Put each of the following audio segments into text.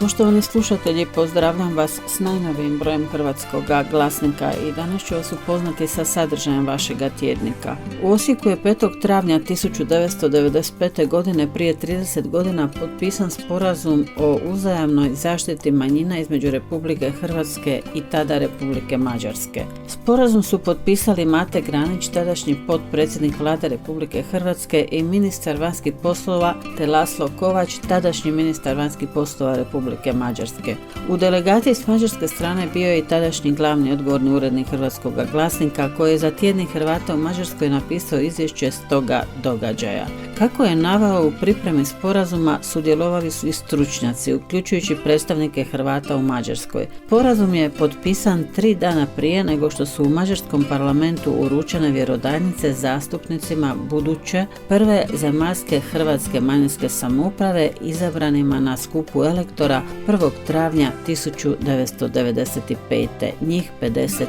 Poštovani slušatelji, pozdravljam vas s najnovijim brojem Hrvatskog glasnika i danas ću vas upoznati sa sadržajem vašega tjednika. U Osijeku je 5. travnja 1995. godine, prije 30 godina, potpisan sporazum o uzajamnoj zaštiti manjina između Republike Hrvatske i tada Republike Mađarske. Sporazum su potpisali Mate Granić, tadašnji potpredsjednik Vlade Republike Hrvatske, i ministar vanjskih poslova, te Laslo Kovač, tadašnji ministar vanjskih poslova Republike Mađarske. U delegaciji s mađarske strane bio je i tadašnji glavni odgovorni urednik Hrvatskog glasnika, koji je za tjednik Hrvata u Mađarskoj napisao izvješće s toga događaja. Kako je naveo, u pripremi sporazuma sudjelovali su i stručnjaci, uključujući predstavnike Hrvata u Mađarskoj. Sporazum je potpisan 3 dana prije nego što su u mađarskom parlamentu uručene vjerodajnice zastupnicima buduće prve zemaljske hrvatske manjinske samouprave izabranima na skupu elektora 1. travnja 1995. njih 51.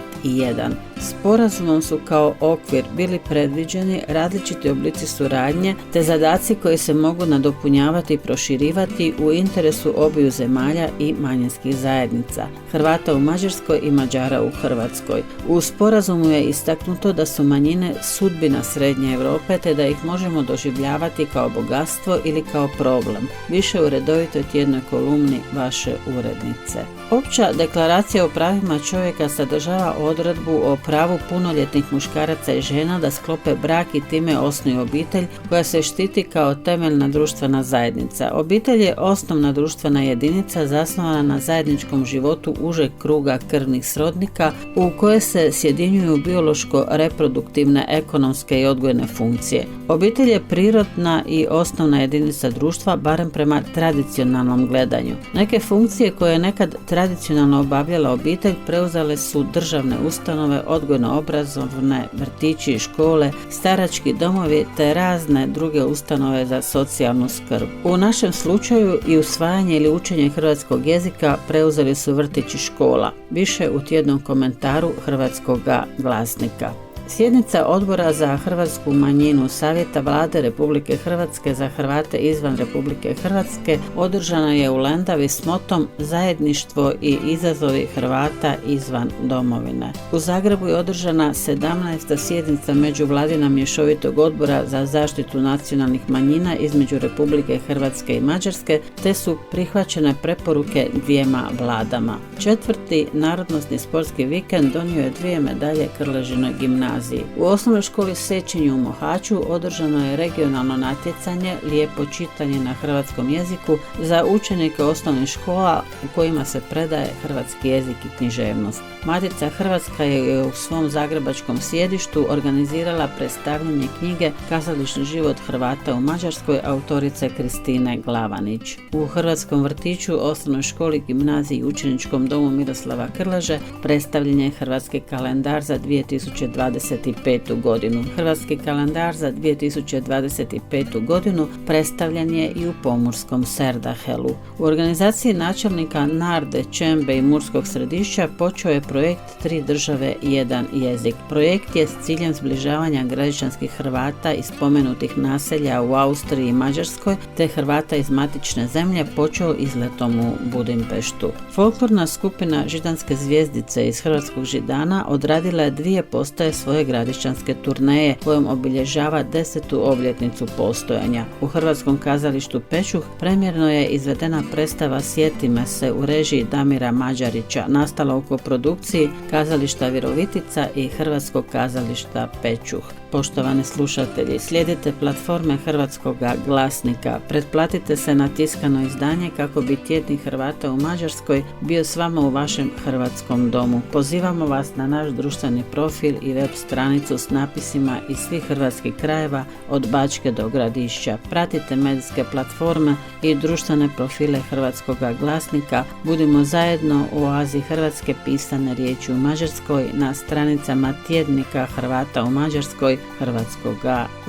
Sporazumom su kao okvir bili predviđeni različiti oblici suradnje te zadaci koji se mogu nadopunjavati i proširivati u interesu obiju zemalja i manjinskih zajednica, Hrvata u Mađarskoj i Mađara u Hrvatskoj. U sporazumu je istaknuto da su manjine sudbina Srednje Europe te da ih možemo doživljavati kao bogatstvo ili kao problem. Više u redovitoj tjednoj kolumni vaše urednice. Opća deklaracija o pravima čovjeka sadržava odredbu o pravu punoljetnih muškaraca i žena da sklope brak i time osnuju obitelj koja se štiti kao temeljna društvena zajednica. Obitelj je osnovna društvena jedinica zasnovana na zajedničkom životu užeg kruga krvnih srodnika u koje se sjedinjuju biološko-reproduktivne, ekonomske i odgojne funkcije. Obitelj je prirodna i osnovna jedinica društva, barem prema tradicionalnom gledanju. Neke funkcije koje je nekad tradicionalno obavljala obitelj preuzele su državne ustanove, odgojno-obrazovne, vrtići i škole, starački domovi te razne druge ustanove za socijalnu skrb. U našem slučaju i usvajanje ili učenje hrvatskog jezika preuzeli su vrtići škola. Više u tjednom komentaru Hrvatskog glasnika. Sjednica Odbora za hrvatsku manjinu Savjeta Vlade Republike Hrvatske za Hrvate izvan Republike Hrvatske održana je u Lendavi s motom Zajedništvo i izazovi Hrvata izvan domovine. U Zagrebu je održana 17. sjednica Međuvladina mješovitog odbora za zaštitu nacionalnih manjina između Republike Hrvatske i Mađarske, te su prihvaćene preporuke dvijema vladama. 4. narodnosni sportski vikend donio je 2 medalje Krležinoj gimnaziji. U osnovnoj školi Sečenju u Mohaču održano je regionalno natjecanje Lijepo čitanje na hrvatskom jeziku za učenike osnovnih škola u kojima se predaje hrvatski jezik i književnost. Matica Hrvatska je u svom zagrebačkom sjedištu organizirala predstavljanje knjige Kazališni život Hrvata u Mađarskoj autorice Kristine Glavanić. U Hrvatskom vrtiću, osnovnoj školi, gimnaziji i učeničkom domu Miroslava Krleže predstavljen je Hrvatski kalendar za 2025. godinu. Hrvatski kalendar za 2025. godinu predstavljen je i u Pomorskom Serdahelu. U organizaciji načelnika Narde, Čembe i Murskog Središća počeo je projekt 3 države, 1 jezik. Projekt je s ciljem zbližavanja građanskih Hrvata iz spomenutih naselja u Austriji i Mađarskoj te Hrvata iz matične zemlje počeo izletom u Budimpeštu. Folklorna skupina Židanske zvijezdice iz Hrvatskog Židana odradila je 2 postaje svoje gradišćanske turneje kojom obilježava 10. obljetnicu postojanja. U Hrvatskom kazalištu Pečuh premjerno je izvedena predstava Sjeti me se u režiji Damira Mađarića, nastala u koprodukciji Kazališta Virovitica i Hrvatskog kazališta Pečuh. Poštovani slušatelji, slijedite platforme Hrvatskog glasnika, pretplatite se na tiskano izdanje kako bi tjednik Hrvata u Mađarskoj bio s vama u vašem hrvatskom domu. Pozivamo vas na naš društveni profil i web stranicu s napisima iz svih hrvatskih krajeva od Bačke do Gradišća. Pratite medijske platforme i društvene profile Hrvatskog glasnika. Budimo zajedno u oazi hrvatske pisane riječi u Mađarskoj na stranicama tjednika Hrvata u Mađarskoj Hrvatskog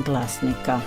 glasnika.